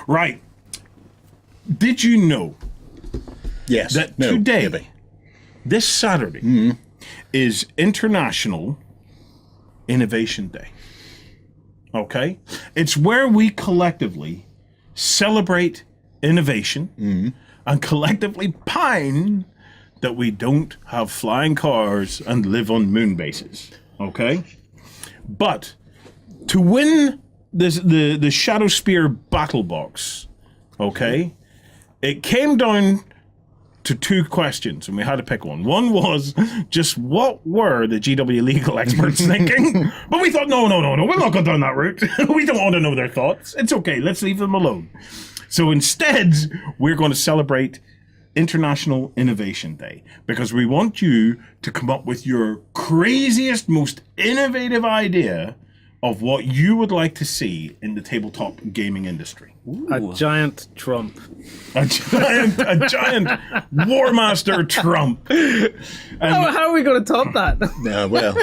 Right. Did you know Yes. that No, today, maybe. this Saturday, is International Innovation Day? Okay? It's where we collectively celebrate innovation and collectively pine that we don't have flying cars and live on moon bases. Okay? But to win the Shadow Spear Battle Box, okay, it came down to two questions, and we had to pick one. One was just what were the GW legal experts thinking? But we thought, no, we're not going down that route. We don't want to know their thoughts. It's okay, let's leave them alone. So instead, we're going to celebrate International Innovation Day because we want you to come up with your craziest, most innovative idea of what you would like to see in the tabletop gaming industry. A giant Trump. A giant War Master Trump. How are we going to top that? No, well,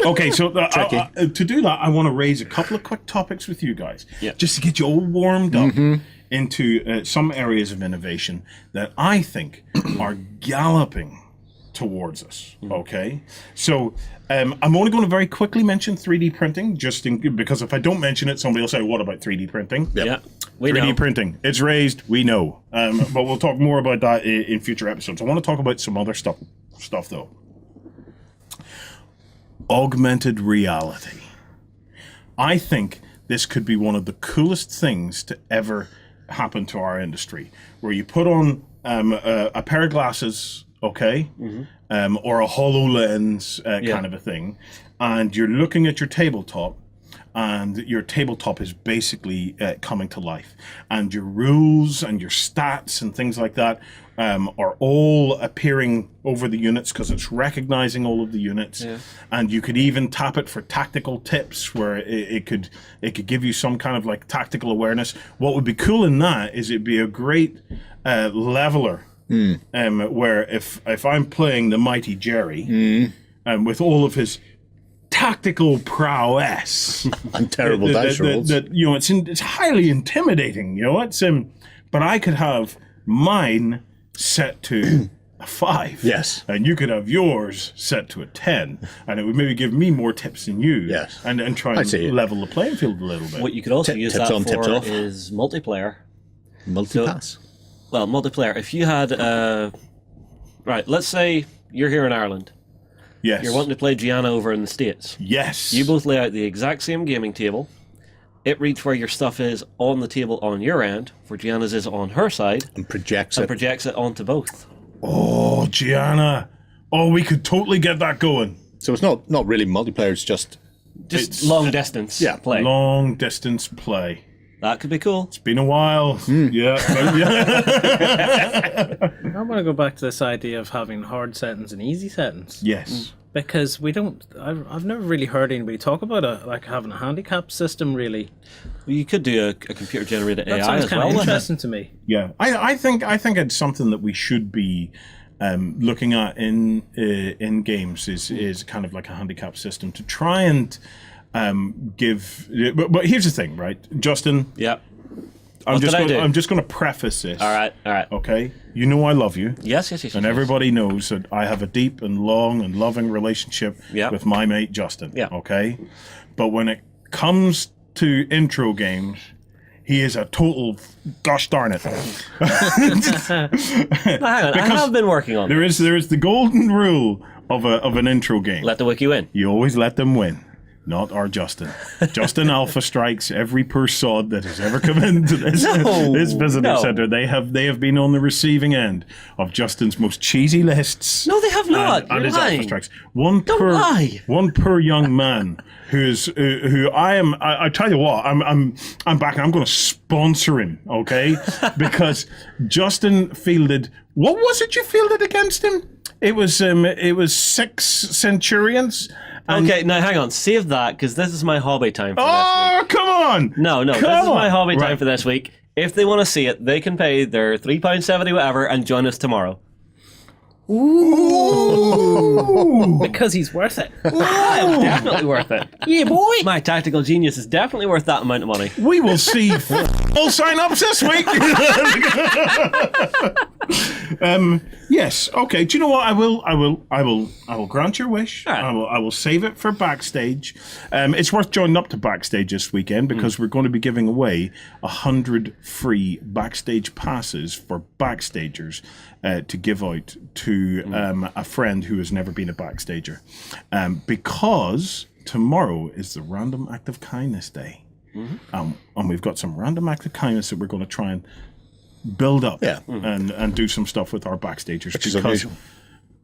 Okay, so Tricky. to do that, I want to raise a couple of quick topics with you guys, Yeah. just to get you all warmed up into some areas of innovation that I think are galloping towards us. Okay, so I'm only going to very quickly mention 3D printing, because if I don't mention it, somebody will say, "What about 3D printing?" Yeah. We 3D know. printing, it's raised, we know, but we'll talk more about that in future episodes. I want to talk about some other stuff though. Augmented reality. I think this could be one of the coolest things to ever happen to our industry, where you put on a pair of glasses, okay, or a HoloLens kind of a thing, and you're looking at your tabletop, and your tabletop is basically coming to life, and your rules and your stats and things like that are all appearing over the units because it's recognizing all of the units, and you could even tap it for tactical tips where it could give you some kind of like tactical awareness. What would be cool in that is it'd be a great leveler, where if I'm playing the mighty Jerry, with all of his tactical prowess and terrible dice rolls. you know, it's highly intimidating. You know, but I could have mine set to a 5. Yes. And you could have yours set to a 10, and it would maybe give me more tips than you. Yes. And try I see and it. level the playing field a little bit. What you could also use tips that on, tips for off. is multiplayer. Multipass. Well, multiplayer. If you had, right, let's say you're here in Ireland. Yes. You're wanting to play Gianna over in the States. Yes. You both lay out the exact same gaming table. It reads where your stuff is on the table on your end, where Gianna's is on her side, And projects and it. projects it onto both. Oh, Gianna. Oh, we could totally get that going. So it's not really multiplayer, it's just... Just It's- long distance play. Long distance play. That could be cool. It's been a while. Yeah. But yeah. I want to go back to this idea of having hard settings and easy settings. Yes. Because we don't... I've never really heard anybody talk about having a handicap system, really. Well, you could do a computer-generated That AI sounds as kind well. of with it. interesting to me. Yeah. I think it's something that we should be looking at in games is kind of like a handicap system to try and give. But here's the thing, right, Justin? Yep. I'm What just did I do? I'm just going to preface this. All right. Okay. You know I love you. Yes. And everybody knows that I have a deep and long and loving relationship Yeah. with my mate Justin. Yeah. Okay. But when it comes to intro games, he is a total gosh darn it. Hang on, I have been working on it. There is the golden rule of an intro game. Let the wiki win. You always let them win. Not our Justin. Justin Alpha strikes every poor sod that has ever come into this visitor no. center. They have been on the receiving end of Justin's most cheesy lists. No, they have not. And You're his Alpha lying. strikes. Don't lie. One poor young man who I am. I tell you what, I'm back. I'm going to sponsor him, okay? Because Justin fielded. What was it you fielded against him? It was 6 Centurions. And Okay, now hang on. Save that, because this is my hobby time for this week. oh, come on! No, Come this is my on. hobby time Right. for this week. If they want to see it, they can pay their £3.70 whatever and join us tomorrow. Because he's worth it. Definitely worth it. Yeah, boy. My tactical genius is definitely worth that amount of money. We will see all sign-ups this week. Yes. Okay. Do you know what? I will grant your wish. All right. I will save it for backstage. It's worth joining up to backstage this weekend because we're going to be giving away 100 free backstage passes for backstagers to give out to a friend who has never been a backstager, because tomorrow is the Random Act of Kindness Day. And we've got some random act of kindness that we're going to try and build up and do some stuff with our backstagers. Which is because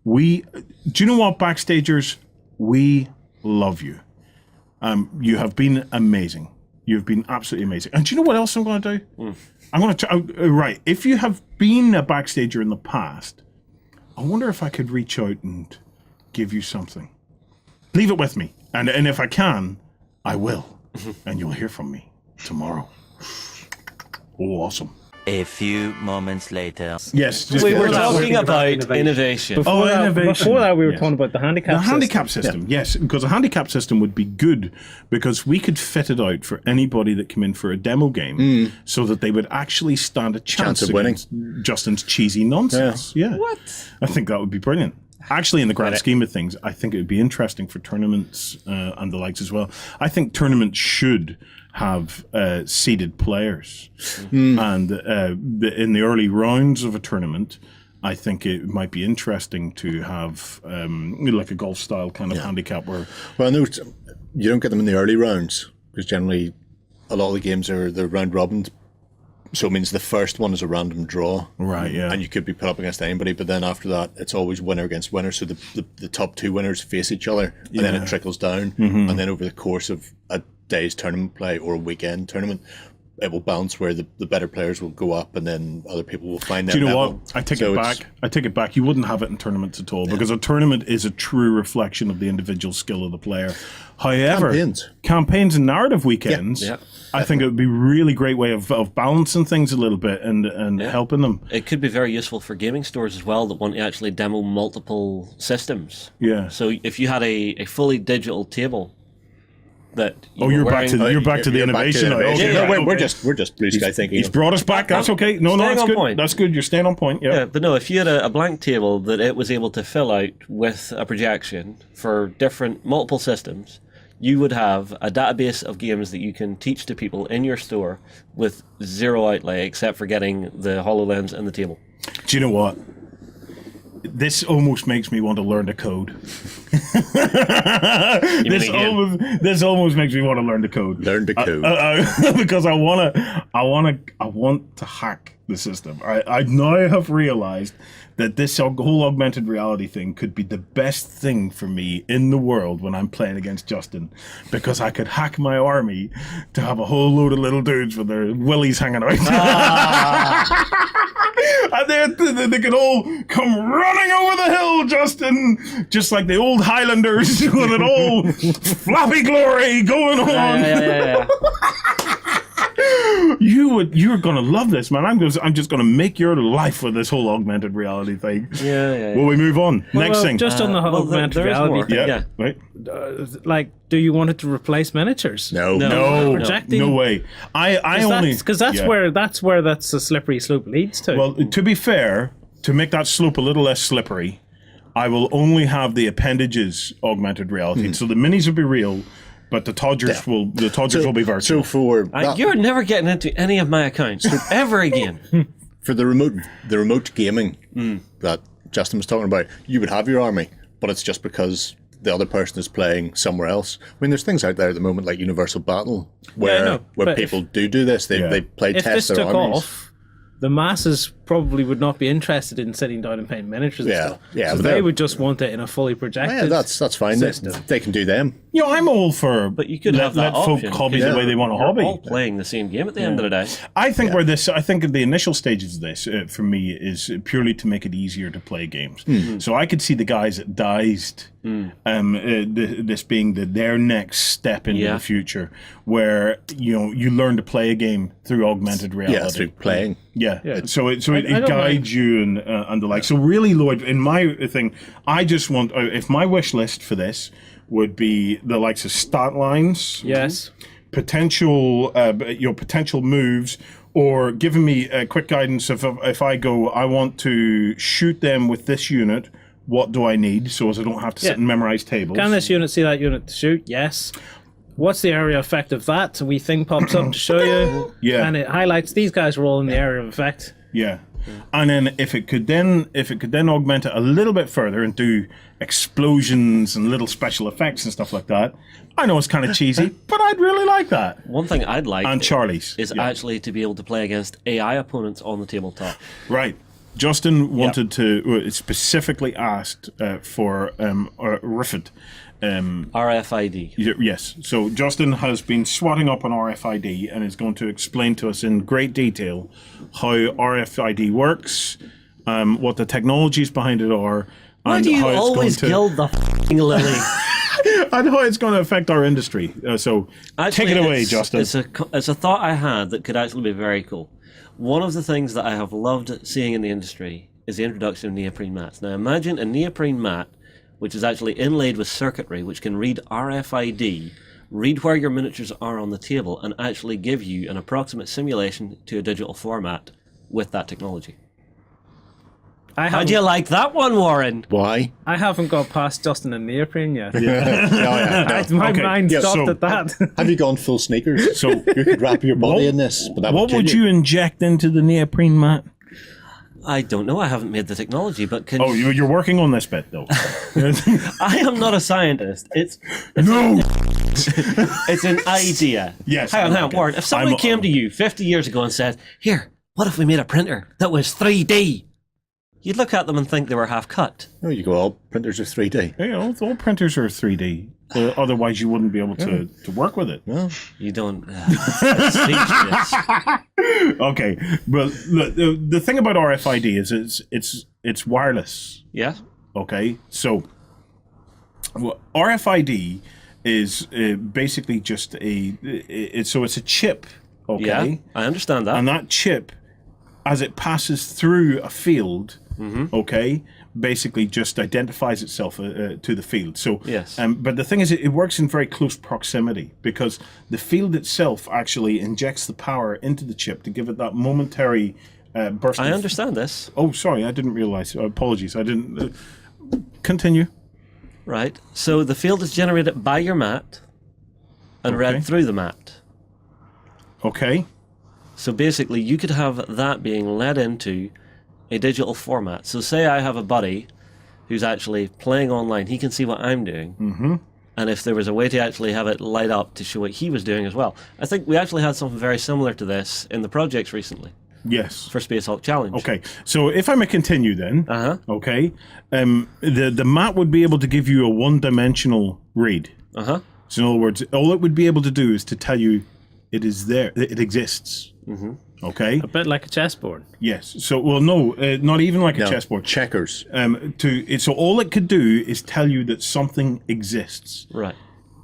unusual. do you know what, backstagers? We love you. You have been amazing. You've been absolutely amazing. And do you know what else I'm going to do? I'm going to right. If you have been a backstager in the past, I wonder if I could reach out and give you something. Leave it with me, and if I can, I will, and you'll hear from me tomorrow. Oh, awesome. A few moments later. Yes, just We were Before that, talking we're about innovation. innovation. Before that, we were Yes. talking about the handicap the system. handicap system, yes, because a handicap system would be good because we could fit it out for anybody that came in for a demo game, so that they would actually stand a chance of winning. against Justin's cheesy nonsense. Yeah. What? I think that would be brilliant. Actually, in the grand scheme of things, I think it would be interesting for tournaments and the likes as well. I think tournaments should have seeded players, and in the early rounds of a tournament, I think it might be interesting to have like a golf style kind of handicap where. Well, I know you don't get them in the early rounds because generally a lot of the games are the round robins. So it means the first one is a random draw. Right, yeah. And you could be put up against anybody, but then after that, it's always winner against winner. So the top two winners face each other, and then it trickles down. And then over the course of a day's tournament play or a weekend tournament, it will bounce where the better players will go up, and then other people will find them. Do you know level. what? I take So it it's- back. I take it back. You wouldn't have it in tournaments at all because a tournament is a true reflection of the individual skill of the player. However, campaigns and narrative weekends, Yeah. I think it would be a really great way of balancing things a little bit and helping them. It could be very useful for gaming stores as well that want to actually demo multiple systems. Yeah. So if you had a fully digital table that You're back to the You're innovation. back to Okay, No, right, we're okay. just blue sky thinking. He's brought us back. That's okay. No, Staying that's on good. point. That's good. You're staying on point. Yeah. Yeah, but no, if you had a blank table that it was able to fill out with a projection for different multiple systems, you would have a database of games that you can teach to people in your store with zero outlay except for getting the HoloLens and the table. Do you know what? This almost makes me want to learn the code. This almost makes me want to learn the code. Learn the code. Because I want to hack the system. I now have realized that this whole augmented reality thing could be the best thing for me in the world when I'm playing against Justin, because I could hack my army to have a whole load of little dudes with their willies hanging out. And they could all come running over the hill, Justin, just like the old Highlanders with an old floppy glory going on. Yeah. You're gonna love this, man. I'm just gonna make your life with this whole augmented reality thing. Yeah. Will we move on? Next thing. Just on the well, augmented there is reality more. thing, yeah. Right. like, do you want it to replace miniatures? No. Projecting? No way. I only Because that's where that's a slippery slope leads to. Well, to be fair, to make that slope a little less slippery, I will only have the appendages augmented reality. So the minis will be real, but the Todgers will be virtual. So for that, You're never getting into any of my accounts ever again. for the remote gaming that Justin was talking about, you would have your army, but it's just because the other person is playing somewhere else. I mean, there's things out there at the moment like Universal Battle where I know, where but people do this. They play if test this their took armies. off, the masses probably would not be interested in sitting down and painting miniatures and Yeah, stuff. yeah, So but they they're- would just want it in a fully projected. Yeah, that's fine. system. They can do them. You know, I'm all for But you could have that let folk option. hobby because the way they want to you're hobby. all playing the same game at the end of the day. I think I think the initial stages of this for me is purely to make it easier to play games. So I could see the guys at Diced, this being their next step into Yeah. the future, where you learn to play a game through augmented reality. Yeah, through playing. Yeah. So it it don't guides you and the like. So really, Lloyd, in my thing, I just want, if my wish list for this would be the likes of stat lines, Yes. potential potential moves, or giving me quick guidance of if I go, I want to shoot them with this unit, what do I need, so as I don't have to sit Yeah. and memorize tables. Can this unit see that unit to shoot? Yes. What's the area effect of that? A wee thing pops up to show you. Yeah. And it highlights these guys are all in the area of effect. Yeah. And then if it could then augment it a little bit further and do explosions and little special effects and stuff like that, I know it's kind of cheesy, but I'd really like that. One thing I'd like And Charlie's is actually to be able to play against AI opponents on the tabletop. right. Justin wanted to specifically asked for RFID. RFID. Yes. So Justin has been swatting up on RFID and is going to explain to us in great detail how RFID works, what the technologies behind it are, Why and do you how it's always going to, gild the f***ing lily? and how it's going to affect our industry. So Actually, take it away, it's- Justin. It's a thought I had that could actually be very cool. One of the things that I have loved seeing in the industry is the introduction of neoprene mats. Now imagine a neoprene mat which is actually inlaid with circuitry which can read RFID, read where your miniatures are on the table, and actually give you an approximate simulation to a digital format with that technology. How do you like that one, Warren? Why? I haven't got past Justin and neoprene yet. No. My Okay, mind yeah, stopped so- at that. Have you gone full sneakers? So You could wrap your body in this, but that what kill would you inject into the neoprene mat? I don't know. I haven't made the technology, but can Oh, you're working on this bit though. I am not a scientist. No. It's an idea. Yes, Hang on, okay. Warren. If someone I'm- came to you 50 years ago and said, "Here, what if we made a printer that was 3D?" You'd look at them and think they were half cut. Oh, you go, all printers are 3D. You know, all printers are 3D. Otherwise, you wouldn't be able to work with it. Well, You don't. It's speechless. Okay, but look, the thing about RFID is it's wireless. Yeah. Okay, so RFID is basically just it's a chip. Okay, Yeah. I understand that. and that chip, as it passes through a field, okay, basically just identifies itself to the field. So, Yes. but the thing is, it works in very close proximity because the field itself actually injects the power into the chip to give it that momentary burst. I of- understand this. Oh, sorry, I didn't realize. Apologies, I didn't. Continue. Right. So the field is generated by your mat and Okay. read through the mat. Okay. So basically, you could have that being led into a digital format. So say I have a buddy who's actually playing online. He can see what I'm doing. Mm-hmm. And if there was a way to actually have it light up to show what he was doing as well. I think we actually had something very similar to this in the projects recently Yes. for Space Hulk Challenge. Okay. So if I may continue then. Uh-huh. Okay. The mat would be able to give you a one-dimensional read. Uh-huh. So in other words, all it would be able to do is to tell you it is there, it exists. Mm-hmm. Okay. A bit like a chessboard. Yes. So well, no, not even like a no, chessboard. checkers. So all it could do is tell you that something exists. Right.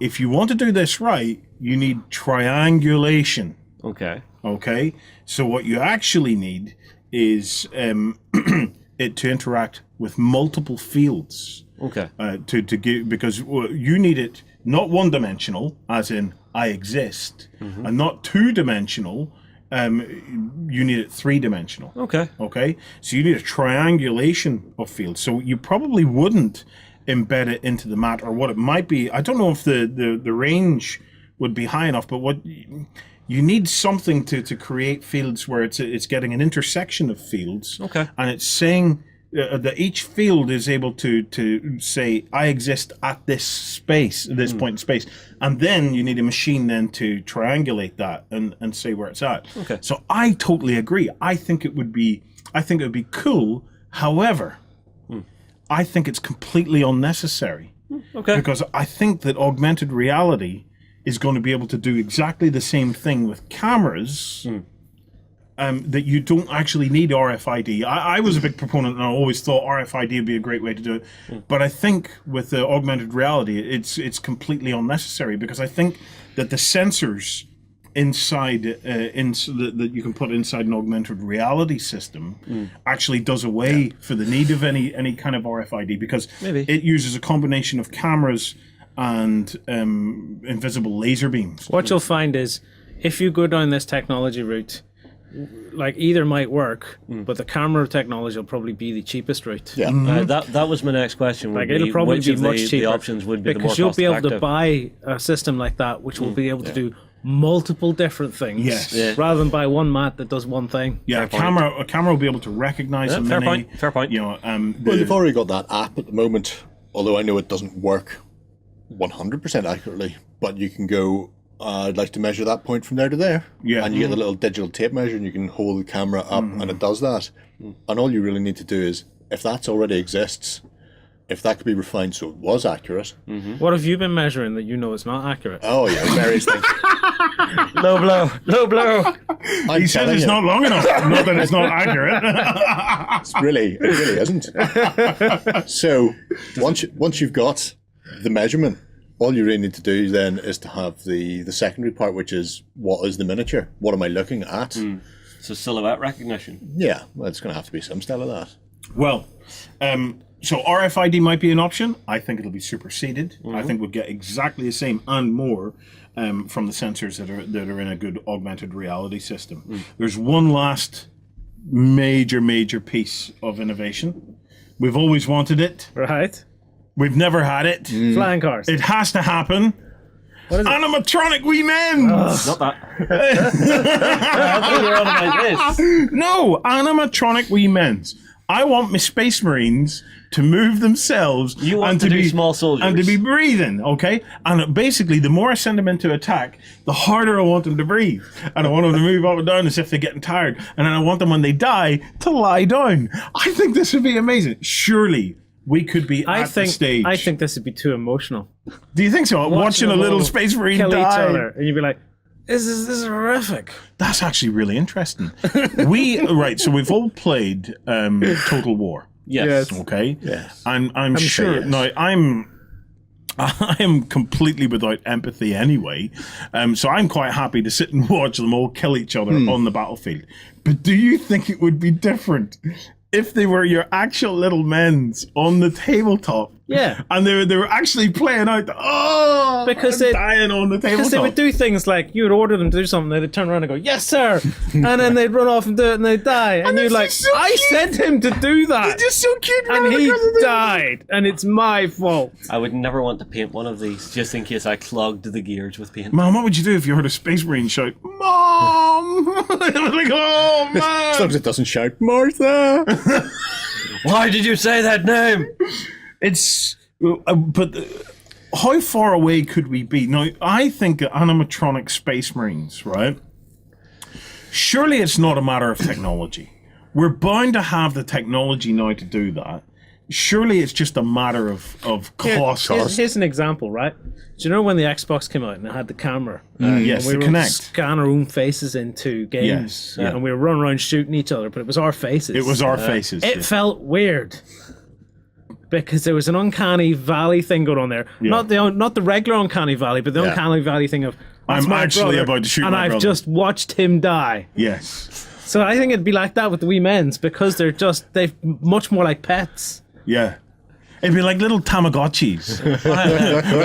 If you want to do this right, you need triangulation. Okay. Okay. So what you actually need is it to interact with multiple fields. Okay. To give, because you need it not one dimensional, as in I exist, and not two dimensional. You need it three dimensional. Okay. Okay, so you need a triangulation of fields. So you probably wouldn't embed it into the mat, or what it might be. I don't know if the range would be high enough, but what you need something to create fields where it's getting an intersection of fields. Okay. And it's saying that each field is able to say I exist at this space, this point in space, and then you need a machine then to triangulate that and say where it's at. Okay. So I totally agree. I think it would be cool. However, I think it's completely unnecessary Okay. because I think that augmented reality is going to be able to do exactly the same thing with cameras. That you don't actually need RFID. I was a big proponent, and I always thought RFID would be a great way to do it. But I think with the augmented reality, it's completely unnecessary because I think that the sensors inside that you can put inside an augmented reality system actually does away for the need of any kind of RFID, because Maybe. it uses a combination of cameras and invisible laser beams. What you'll find is, if you go down this technology route, like either might work, but the camera technology will probably be the cheapest route. Yeah. That was my next question. Like Would it'll be probably which be of much the cheaper options would be the more because you'll be able to cost-effective? buy a system like that, which will be able to do multiple different things. Yes. Yeah. Rather than buy one mat that does one thing. Yeah, a camera will be able to recognize a fair mini. point, fair point. You know, Well, they've already got that app at the moment, although I know it doesn't work 100% accurately. But you can go, I'd like to measure that point from there to there. Yeah. And you get the little digital tape measure, and you can hold the camera up, and it does that. And all you really need to do is, if that already exists, if that could be refined so it was accurate. What have you been measuring that you know is not accurate? Oh, yeah, various things. Low blow, low blow. I'm he says telling it's you, not long enough. Not that it's not accurate. it really isn't. So, once you've got the measurement, all you really need to do then is to have the secondary part, which is, what is the miniature? What am I looking at? So silhouette recognition. Yeah, well, it's going to have to be some style of that. Well, so RFID might be an option. I think it'll be superseded. I think we'll get exactly the same and more from the sensors that are in a good augmented reality system. There's one last major piece of innovation. We've always wanted it. Right? We've never had it. Flying cars. It has to happen. What is it? Animatronic wee men. Not that. I thought you were on about this. No, animatronic wee men's. I want my space marines to move themselves. You want and to do be small soldiers. and to be breathing. Okay, and basically, the more I send them into attack, the harder I want them to breathe, and I want them to move up and down as if they're getting tired, and then I want them when they die to lie down. I think this would be amazing. Surely we could be at the stage. I think this would be too emotional. Do you think so? Watching a them little all space marine kill each die. other, and you'd be like, "This is horrific." That's actually really interesting. Right. So we've all played Total War. Yes. Okay. Yes. I'm sure. yes. Now I am completely without empathy anyway, so I'm quite happy to sit and watch them all kill each other on the battlefield. But do you think it would be different if they were your actual little men's on the tabletop? Yeah. And they were actually playing out. Because I'm they- dying on the tabletop. Because they would do things like, you would order them to do something, they'd turn around and go, "Yes, sir," and then they'd run off and do it, and they'd die, and you're it's like, just so "I cute. sent him to do that, They're just so cute. and running he across the table. died, and it's my fault." I would never want to paint one of these just in case I clogged the gears with paint. Mom, what would you do if you heard a space marine shout, "Mom"? Like, oh As man. long as it doesn't shout, Martha! Why did you say that name? It's but how far away could we be? Now, I think animatronic space marines, right? Surely it's not a matter of technology. We're bound to have the technology now to do that. Surely it's just a matter of cost. Here's an example, right? Do you know when the Xbox came out and it had the camera? Yes, and we the would Kinect. scan our own faces into games, Yes, yeah. and we were running around shooting each other, but it was our faces. It was our faces. It felt weird because there was an uncanny valley thing going on there. Yeah. Not the regular uncanny valley, but the Yeah. uncanny valley thing of "That's I'm my actually brother, about to shoot and my I've brother." just watched him die. Yes. So I think it'd be like that with the wee men's because they're much more like pets. Yeah. It'd be like little Tamagotchis,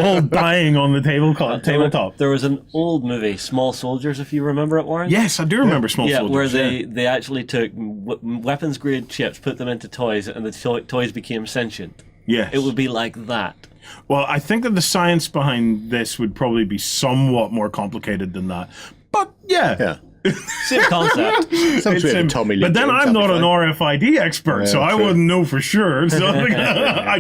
all dying on the tabletop. There was an old movie, Small Soldiers, if you remember it, Warren. Yes, I do remember Small Yeah, Soldiers. where they actually took weapons grade chips, put them into toys, and the toys became sentient. Yes. It would be like that. Well, I think that the science behind this would probably be somewhat more complicated than that. But yeah. Yeah. Same concept. Sounds weird. Tommy Lee But then Jones, I'm that'd not be an fine. RFID expert, so Yeah, I true. wouldn't know for sure. So I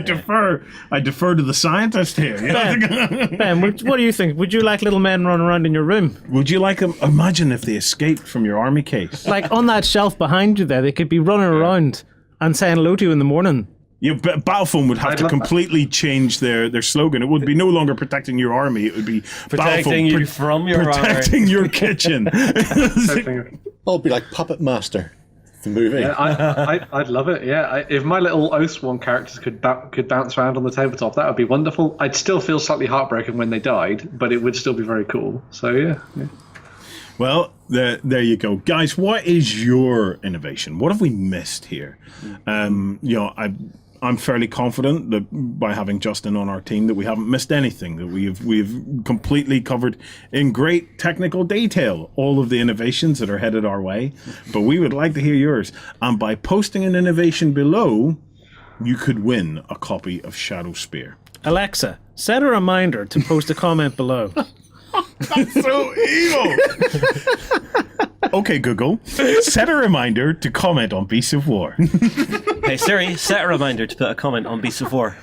defer to the scientist here. You know? Ben, what do you think? Would you like little men running around in your room? Would you like them? Imagine if they escaped from your army case. Like on that shelf behind you there, they could be running around and saying hello to you in the morning. Battlefone would have to love that. completely change their slogan. It would be no longer protecting your army. It would be Protecting Battlefone you from your protecting your kitchen. Oh, it'd be like Puppet Master, the movie. I'd love it. Yeah, if my little Oathsworn characters could bounce around on the tabletop, that would be wonderful. I'd still feel slightly heartbroken when they died, but it would still be very cool. So yeah. Well, there you go, guys. What is your innovation? What have we missed here? I'm fairly confident that by having Justin on our team, that we haven't missed anything. That we've completely covered in great technical detail all of the innovations that are headed our way. But we would like to hear yours. And by posting an innovation below, you could win a copy of Shadow Spear. Alexa, set a reminder to post a comment below. That's so evil. Okay, Google, set a reminder to comment on Beasts of War. Hey Siri, set a reminder to put a comment on Beasts of War.